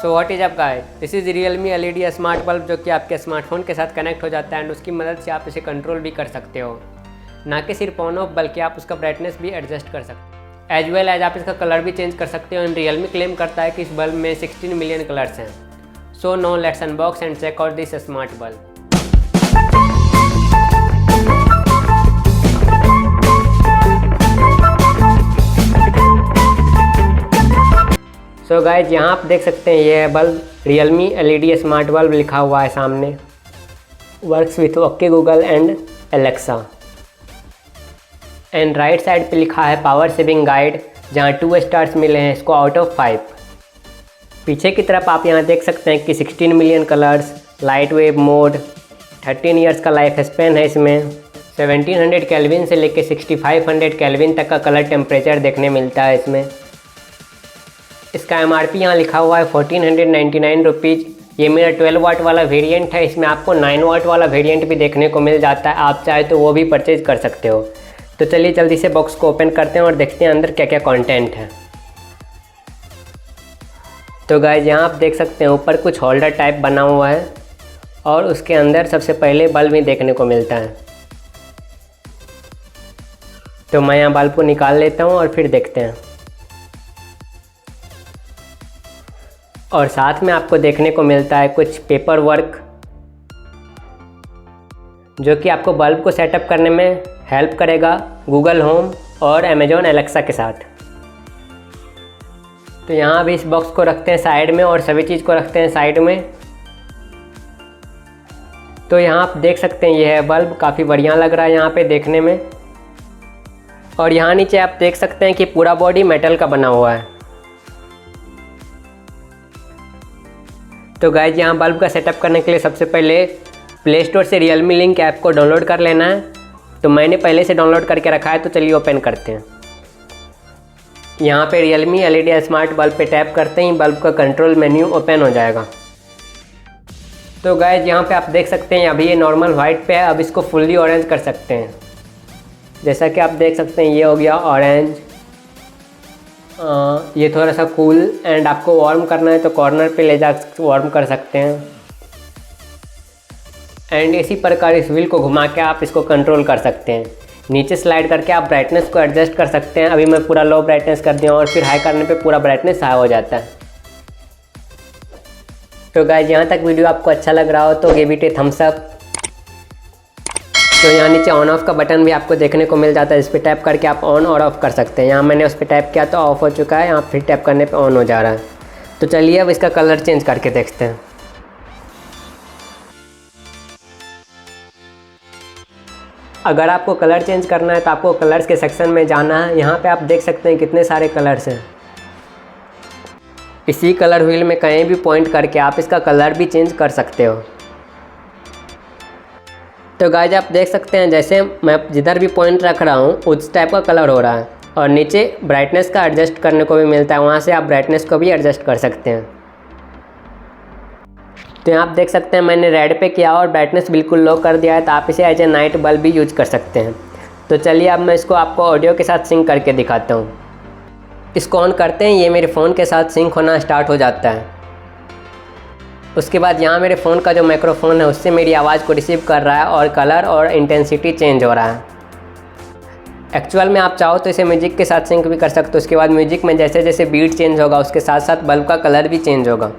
So what is up guys, this is Realme LED smart bulb जो कि आपके smartphone के साथ कनेक्ट हो जाता है एंड उसकी मदद से आप इसे कंट्रोल भी कर सकते हो। ना कि सिर्फ ऑन ऑफ बल्कि आप उसका ब्राइटनेस भी एडजस्ट कर सकते हो। एज वेल एज आप इसका कलर भी चेंज कर सकते हो एंड Realme क्लेम करता है कि इस बल्ब में 16 मिलियन कलर्स हैं। So no let's unbox and check out this smart bulb. So guys यहाँ आप देख सकते हैं ये है bulb, Realme LED smart bulb लिखा हुआ है सामने। Works with okay Google and Alexa. And right side पे लिखा है पावर सेविंग गाइड, जहाँ 2 स्टार्स मिले हैं इसको आउट ऑफ 5। पीछे की तरफ आप यहाँ देख सकते हैं कि 16 million colours, light wave mode, 13 years का लाइफ स्पेन है इसमें, 1700 केल्विन से लेके 6500 केल्विन तक का कलर टेम्परेचर देखने मिलता है इसमें। इसका MRP यहाँ लिखा हुआ है 1499 रुपीज़। ये मेरा 12 वाट वाला वेरिएंट है, इसमें आपको 9 वाट वाला वेरिएंट भी देखने को मिल जाता है, आप चाहे तो वो भी परचेज कर सकते हो। तो चलिए जल्दी से बॉक्स को ओपन करते हैं और देखते हैं अंदर क्या क्या कंटेंट है। तो गाइस यहाँ आप देख सकते हैं ऊपर कुछ होल्डर टाइप बना हुआ है और उसके अंदर सबसे पहले बल्ब ही देखने को मिलता है। तो मैं यहाँ बल्ब को निकाल लेता हूँ और फिर देखते हैं। और साथ में आपको देखने को मिलता है कुछ पेपर वर्क जो कि आपको बल्ब को सेटअप करने में हेल्प करेगा गूगल होम और अमेजॉन एलेक्सा के साथ। तो यहाँ अभी इस बॉक्स को रखते हैं साइड में और सभी चीज़ को रखते हैं साइड में। तो यहाँ आप देख सकते हैं यह है बल्ब, काफ़ी बढ़िया लग रहा है यहाँ पे देखने में। और यहाँ नीचे आप देख सकते हैं कि पूरा बॉडी मेटल का बना हुआ है। तो गाइज यहाँ बल्ब का सेटअप करने के लिए सबसे पहले प्ले स्टोर से Realme लिंक ऐप को डाउनलोड कर लेना है। तो मैंने पहले से डाउनलोड करके रखा है, तो चलिए ओपन करते हैं। यहाँ पे Realme LED स्मार्ट बल्ब पे टैप करते ही बल्ब का कंट्रोल मेन्यू ओपन हो जाएगा। तो गाइज यहाँ पे आप देख सकते हैं अभी ये नॉर्मल वाइट पे है, अब इसको फुल्ली ऑरेंज कर सकते हैं। जैसा कि आप देख सकते हैं ये हो गया ऑरेंज। ये थोड़ा सा कूल एंड आपको वार्म करना है तो कॉर्नर पे ले जा वार्म कर सकते हैं। एंड इसी प्रकार इस व्हील को घुमा के आप इसको कंट्रोल कर सकते हैं। नीचे स्लाइड करके आप ब्राइटनेस को एडजस्ट कर सकते हैं। अभी मैं पूरा लो ब्राइटनेस कर दिया और फिर हाई करने पे पूरा ब्राइटनेस हाई हो जाता है। तो गाइस यहाँ तक वीडियो आपको अच्छा लग रहा हो तो give it a thumbs up. तो यहाँ नीचे ऑन ऑफ का बटन भी आपको देखने को मिल जाता है, इस पर टैप करके आप ऑन और ऑफ कर सकते हैं। यहाँ मैंने उस पर टैप किया तो ऑफ हो चुका है, यहाँ फिर टैप करने पे ऑन हो जा रहा है। तो चलिए अब इसका कलर चेंज करके देखते हैं। अगर आपको कलर चेंज करना है तो आपको कलर्स के सेक्शन में जाना है। यहाँ पे आप देख सकते हैं कितने सारे कलर्स हैं। इसी कलर व्हील में कहीं भी पॉइंट करके आप इसका कलर भी चेंज कर सकते हो। तो गाइस आप देख सकते हैं जैसे मैं जिधर भी पॉइंट रख रहा हूँ उस टाइप का कलर हो रहा है। और नीचे ब्राइटनेस का एडजस्ट करने को भी मिलता है, वहाँ से आप ब्राइटनेस को भी एडजस्ट कर सकते हैं। तो यहाँ आप देख सकते हैं मैंने रेड पे किया और ब्राइटनेस बिल्कुल लो कर दिया है, तो आप इसे एज ए नाइट बल्ब भी यूज कर सकते हैं। तो चलिए अब मैं इसको आपको ऑडियो के साथ सिंक करके दिखाता हूँ। इसको ऑन करते हैं, ये मेरे फ़ोन के साथ सिंक होना स्टार्ट हो जाता है। उसके बाद यहाँ मेरे फ़ोन का जो माइक्रोफोन है उससे मेरी आवाज़ को रिसीव कर रहा है और कलर और इंटेंसिटी चेंज हो रहा है। एक्चुअल में आप चाहो तो इसे म्यूजिक के साथ सिंक भी कर सकते हो। उसके बाद म्यूजिक में जैसे जैसे बीट चेंज होगा उसके साथ साथ बल्ब का कलर भी चेंज होगा।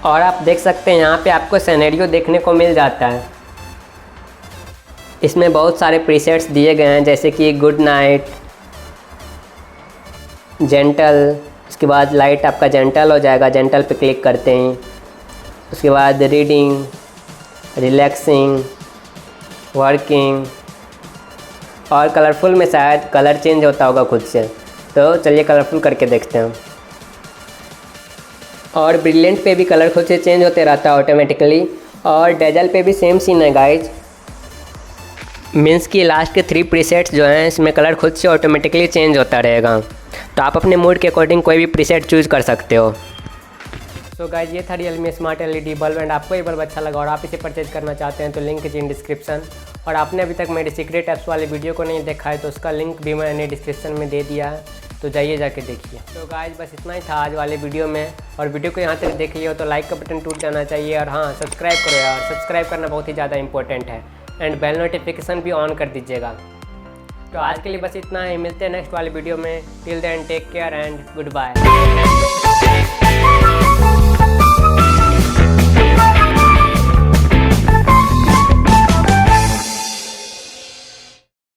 और आप देख सकते हैं यहाँ पे आपको सिनेरियो देखने को मिल जाता है। इसमें बहुत सारे प्रीसेट्स दिए गए हैं जैसे कि गुड नाइट, जेंटल। उसके बाद लाइट आपका जेंटल हो जाएगा, जेंटल पे क्लिक करते हैं। उसके बाद रीडिंग, रिलैक्सिंग, वर्किंग और कलरफुल में शायद कलर चेंज होता होगा खुद से। तो चलिए कलरफुल करके देखते हैं। और ब्रिलियंट पे भी कलर खुद से चेंज होते रहता है ऑटोमेटिकली। और डेजल पे भी सेम सीन है गाइज, मीन्स कि लास्ट के 3 प्रीसेट्स जो हैं इसमें कलर खुद से ऑटोमेटिकली चेंज होता रहेगा। तो आप अपने मूड के अकॉर्डिंग कोई भी प्रीसेट चूज़ कर सकते हो। तो गाइज ये था Realme smart LED bulb and आपको ये बल्ब अच्छा लगा और आप इसे परचेज करना चाहते हैं तो लिंक इज इन डिस्क्रिप्शन। और आपने अभी तक मेरे सीक्रेट ऐप्स वाले वीडियो को नहीं देखा है तो उसका लिंक भी मैंने डिस्क्रिप्शन में दे दिया है। तो जाइए जाके देखिए। तो गाइस बस इतना ही था आज वाले वीडियो में, और वीडियो को यहाँ तक देख लिया हो तो लाइक का बटन टूट जाना चाहिए, और हाँ सब्सक्राइब करो यार, सब्सक्राइब करना बहुत ही ज़्यादा इंपॉर्टेंट है, एंड बेल नोटिफिकेशन भी ऑन कर दीजिएगा। तो आज के लिए बस इतना ही, मिलते हैं नेक्स्ट वाले वीडियो में। Till then take care and good bye.